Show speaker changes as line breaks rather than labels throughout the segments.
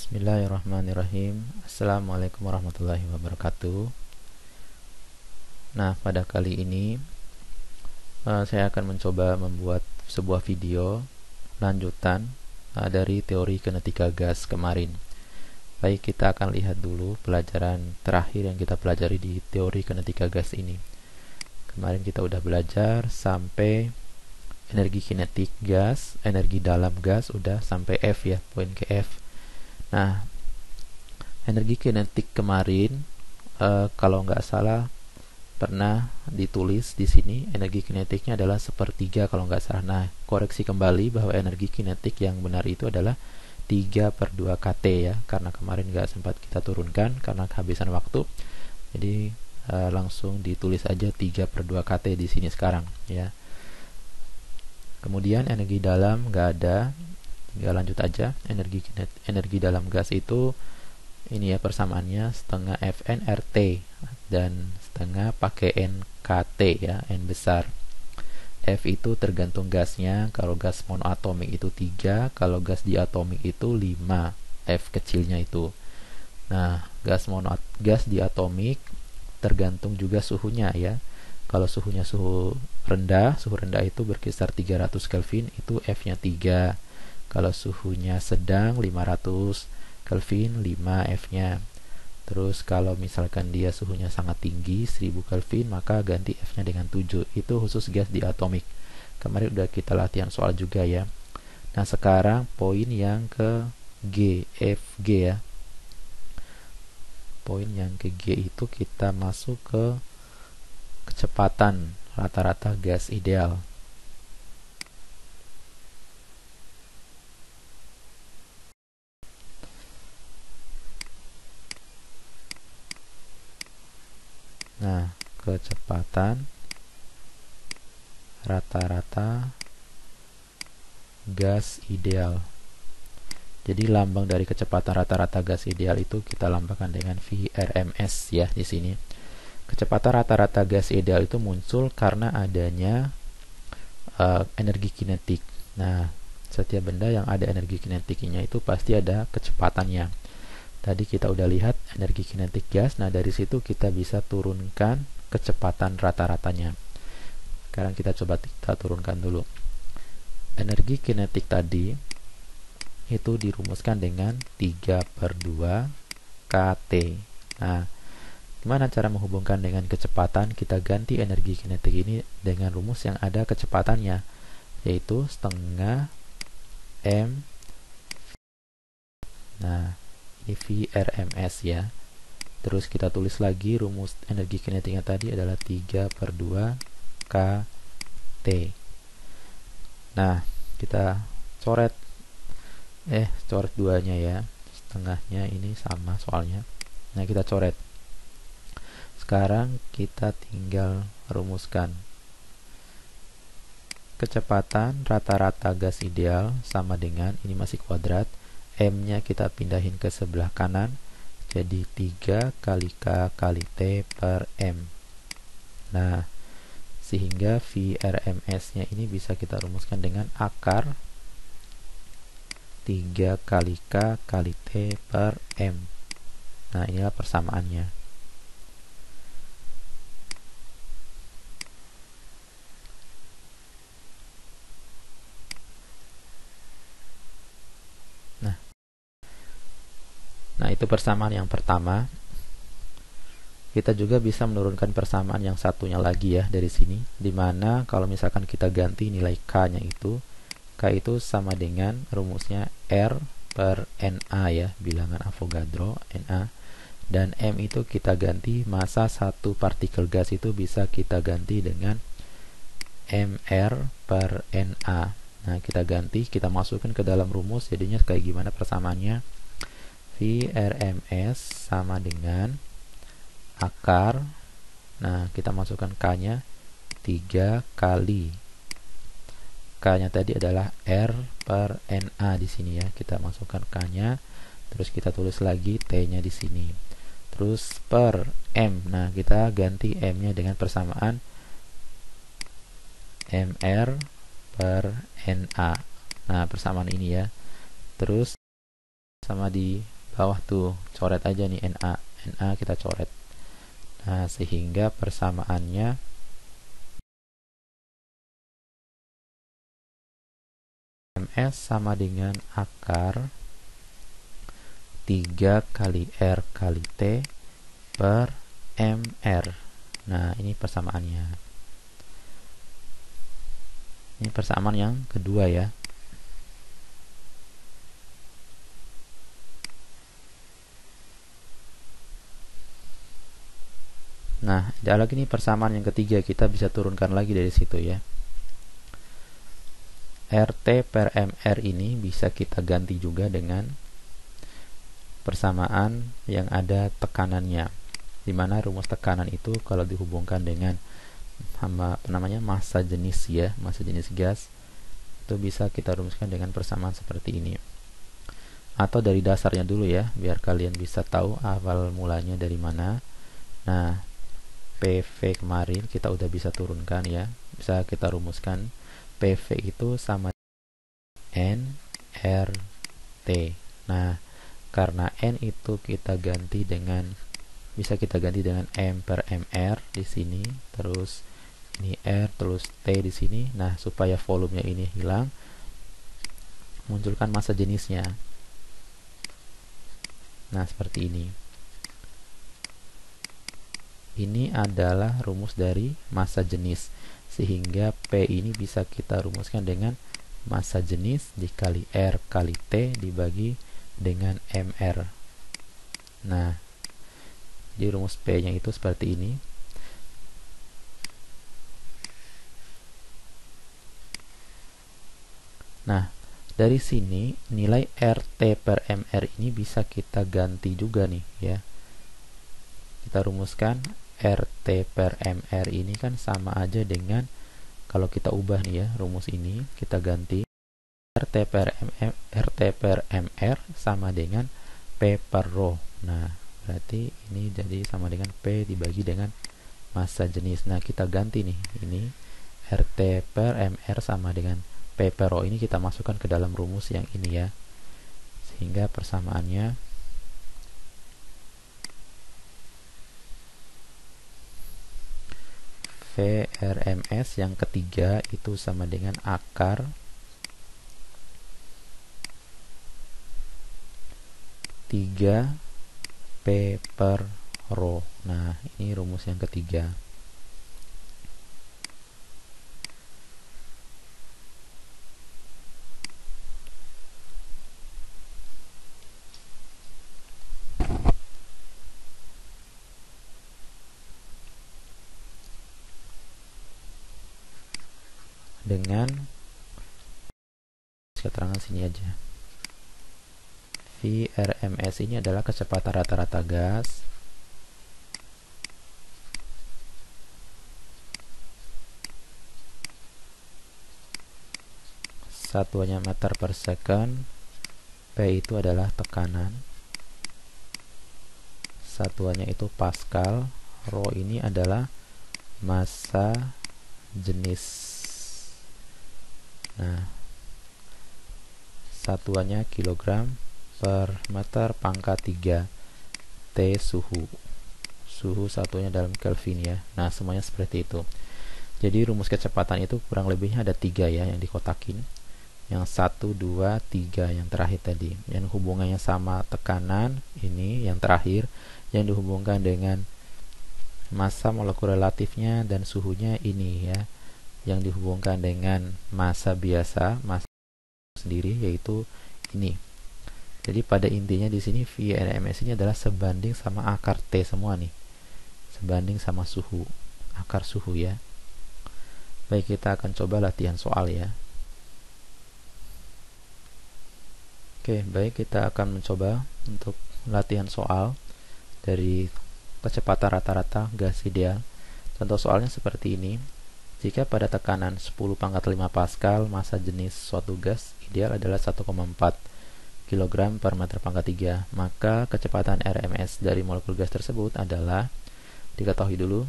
Bismillahirrahmanirrahim. Assalamualaikum warahmatullahi wabarakatuh. Nah, pada kali ini saya akan mencoba membuat sebuah video lanjutan dari teori kinetika gas kemarin. Baik, kita akan lihat dulu pelajaran terakhir yang kita pelajari di teori kinetika gas ini. Kemarin kita udah belajar sampai energi kinetik gas, energi dalam gas, udah sampai F ya, poin ke F. Nah, energi kinetik kemarin kalau nggak salah pernah ditulis di sini energi kinetiknya adalah sepertiga kalau nggak salah. Nah, koreksi kembali bahwa energi kinetik yang benar itu adalah 3/2 kT ya, karena kemarin nggak sempat kita turunkan karena kehabisan waktu. Jadi langsung ditulis aja 3/2 kT di sini sekarang ya. Kemudian energi dalam nggak ada, tinggal lanjut aja. Energi dalam gas itu ini ya persamaannya setengah Fn RT dan setengah pakai N KT ya, N besar. F itu tergantung gasnya, kalau gas monoatomik itu 3, kalau gas diatomik itu 5, F kecilnya itu. Nah, gas diatomik tergantung juga suhunya ya. Kalau suhunya suhu rendah itu berkisar 300 Kelvin, itu F-nya 3. Kalau suhunya sedang 500 Kelvin, 5 F-nya. Terus kalau misalkan dia suhunya sangat tinggi 1000 Kelvin, maka ganti F-nya dengan 7. Itu khusus gas diatomik. Kemarin udah kita latihan soal juga ya. Nah, sekarang poin yang ke G, FG ya. Poin yang ke G itu kita masuk ke kecepatan rata-rata gas ideal. Nah, kecepatan rata-rata gas ideal. Jadi lambang dari kecepatan rata-rata gas ideal itu kita lambangkan dengan VRMS ya di sini. Kecepatan rata-rata gas ideal itu muncul karena adanya energi kinetik. Nah, setiap benda yang ada energi kinetiknya itu pasti ada kecepatannya. Tadi kita udah lihat energi kinetik gas. Nah, dari situ kita bisa turunkan kecepatan rata-ratanya. Sekarang kita coba turunkan dulu. Energi kinetik tadi itu dirumuskan dengan 3/2 kT. Nah, gimana cara menghubungkan dengan kecepatan? Kita ganti energi kinetik ini dengan rumus yang ada kecepatannya, yaitu setengah M. Nah, ini VRMS ya. Terus kita tulis lagi rumus energi kinetiknya tadi adalah 3/2 kT. Nah, kita coret duanya ya, setengahnya ini sama soalnya. Nah, kita coret. Sekarang kita tinggal rumuskan kecepatan rata-rata gas ideal sama dengan, ini masih kuadrat, M-nya kita pindahin ke sebelah kanan, jadi 3 kali K kali T per M. Nah, sehingga VRMS-nya ini bisa kita rumuskan dengan akar 3 kali K kali T per M. Nah, inilah persamaannya. Nah, itu persamaan yang pertama. Kita juga bisa menurunkan persamaan yang satunya lagi ya dari sini, dimana kalau misalkan kita ganti nilai K-nya itu, K itu sama dengan rumusnya R per NA ya, bilangan Avogadro NA, dan M itu kita ganti massa satu partikel gas itu bisa kita ganti dengan MR per NA. Nah, kita ganti, kita masukkan ke dalam rumus, jadinya kayak gimana persamaannya? VRMS sama dengan akar, nah kita masukkan K-nya 3 kali K-nya tadi adalah R per NA di sini ya. Kita masukkan K-nya, terus kita tulis lagi T-nya di sini. Terus per M. Nah, kita ganti M-nya dengan persamaan MR per NA. Nah, persamaan ini ya. Terus sama di bawah tuh, coret aja nih Na kita coret. Nah, sehingga persamaannya MS sama dengan akar 3 kali R kali T per MR. Nah, ini persamaannya. Ini persamaan yang kedua ya. Nah, ada lagi nih persamaan yang ketiga, kita bisa turunkan lagi dari situ ya. RT per MR ini bisa kita ganti juga dengan persamaan yang ada tekanannya, dimana rumus tekanan itu kalau dihubungkan dengan massa jenis ya, massa jenis gas, itu bisa kita rumuskan dengan persamaan seperti ini. Atau dari dasarnya dulu ya, biar kalian bisa tahu awal mulanya dari mana. Nah, PV kemarin kita udah bisa turunkan ya, bisa kita rumuskan PV itu sama N R T. Nah, karena N itu kita ganti dengan, bisa kita ganti dengan M per MR di sini, terus ini R terus T di sini. Nah, supaya volumenya ini hilang, munculkan massa jenisnya. Nah, seperti ini. Ini adalah rumus dari massa jenis, sehingga P ini bisa kita rumuskan dengan massa jenis dikali R kali T dibagi dengan MR. Nah, di rumus P nya itu seperti ini. Nah, dari sini nilai RT per MR ini bisa kita ganti juga nih ya. Kita rumuskan RT per MR ini kan sama aja dengan, kalau kita ubah nih ya rumus ini, kita ganti RT per MR sama dengan P per rho. Nah, berarti ini jadi sama dengan P dibagi dengan massa jenis. Nah, kita ganti nih, ini RT per MR sama dengan P per rho, ini kita masukkan ke dalam rumus yang ini ya, sehingga persamaannya VRMS yang ketiga itu sama dengan akar 3 P per rho. Nah, ini rumus yang ketiga. Dengan keterangan sini aja, VRMS ini adalah kecepatan rata-rata gas satuannya meter per second, P itu adalah tekanan, satuannya itu Pascal, rho ini adalah massa jenis. Nah, satuannya kilogram per meter pangkat 3, T suhu satunya dalam Kelvin ya. Nah, semuanya seperti itu. Jadi rumus kecepatan itu kurang lebihnya ada 3 ya yang dikotakin, yang 1, 2, 3 yang terakhir tadi, yang hubungannya sama tekanan, ini yang terakhir yang dihubungkan dengan massa molekul relatifnya dan suhunya, ini ya yang dihubungkan dengan massa biasa, massa sendiri, yaitu ini. Jadi pada intinya di sini VRMS ini adalah sebanding sama akar T semua nih, sebanding sama suhu, akar suhu ya. Baik, kita akan coba latihan soal ya. Oke, baik, kita akan mencoba untuk latihan soal dari kecepatan rata-rata gas ideal. Contoh soalnya seperti ini. Jika pada tekanan 10⁵ Pascal massa jenis suatu gas ideal adalah 1,4 kg per meter pangkat 3, maka kecepatan RMS dari molekul gas tersebut adalah, diketahui dulu.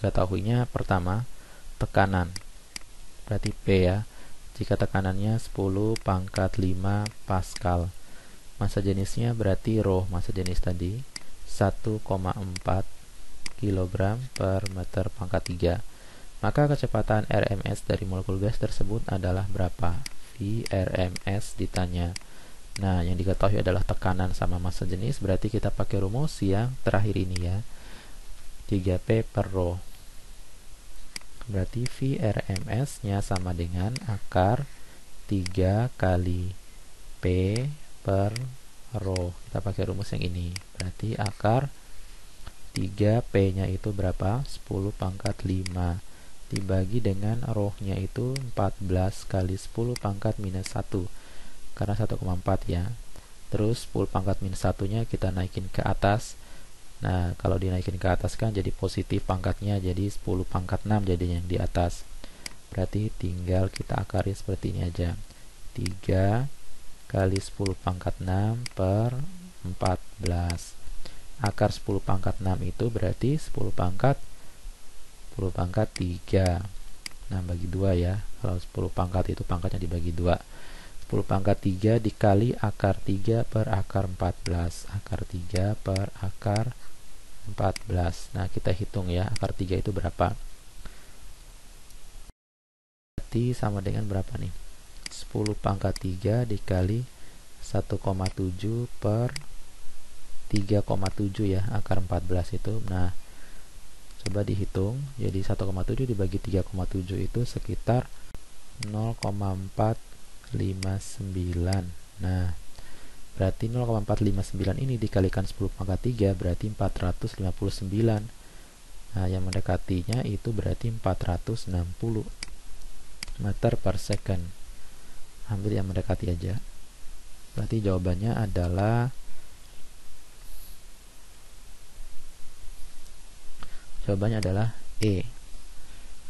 Diketahuinya pertama tekanan, berarti P ya. Jika tekanannya 10⁵ Pascal, Massa jenisnya berarti rho massa jenis tadi 1,4 kg per meter pangkat 3. Maka kecepatan RMS dari molekul gas tersebut adalah berapa? V RMS ditanya. Nah, yang diketahui adalah tekanan sama massa jenis, berarti kita pakai rumus yang terakhir ini ya. 3P per rho. Berarti V RMS-nya sama dengan akar 3 kali P per rho. Kita pakai rumus yang ini. Berarti akar 3P-nya itu berapa? 10 pangkat 5. Dibagi dengan rho-nya itu 14 kali 10 pangkat minus 1. Karena 1,4 ya. Terus 10 pangkat minus 1-nya kita naikin ke atas. Nah, kalau dinaikin ke atas kan jadi positif pangkatnya, jadi 10 pangkat 6 jadinya yang di atas. Berarti tinggal kita akari seperti ini aja. 3 kali 10 pangkat 6 per 14. Akar 10 pangkat 6 itu berarti 10 pangkat 3. Nah, bagi 2 ya. Kalau 10 pangkat itu pangkatnya dibagi 2. 10 pangkat 3 dikali akar 3 per akar 14. Akar 3 per akar 14. Nah, kita hitung ya, akar 3 itu berapa? Berarti sama dengan berapa nih? 10 pangkat 3 dikali 1,7 per 3,7 ya, akar 14 itu. Nah, coba dihitung. Jadi 1,7 dibagi 3,7 itu sekitar 0,459. Nah, berarti 0,459 ini dikalikan 10 pangkat 3 berarti 459. Nah, yang mendekatinya itu berarti 460 meter per second. Hampir yang mendekati aja. Berarti jawabannya adalah E.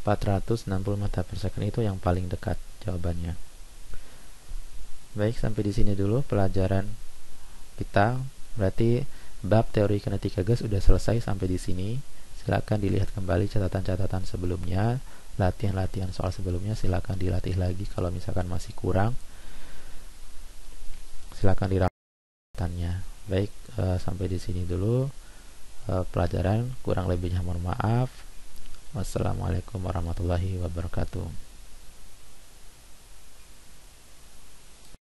460 meter per second itu yang paling dekat jawabannya. Baik, sampai di sini dulu pelajaran kita. Berarti bab teori kinetika gas sudah selesai sampai di sini. Silakan dilihat kembali catatan-catatan sebelumnya, latihan-latihan soal sebelumnya silakan dilatih lagi. Kalau misalkan masih kurang, silakan dirapatkannya. Baik, sampai di sini dulu pelajaran. Kurang lebihnya mohon maaf. Wassalamualaikum warahmatullahi wabarakatuh.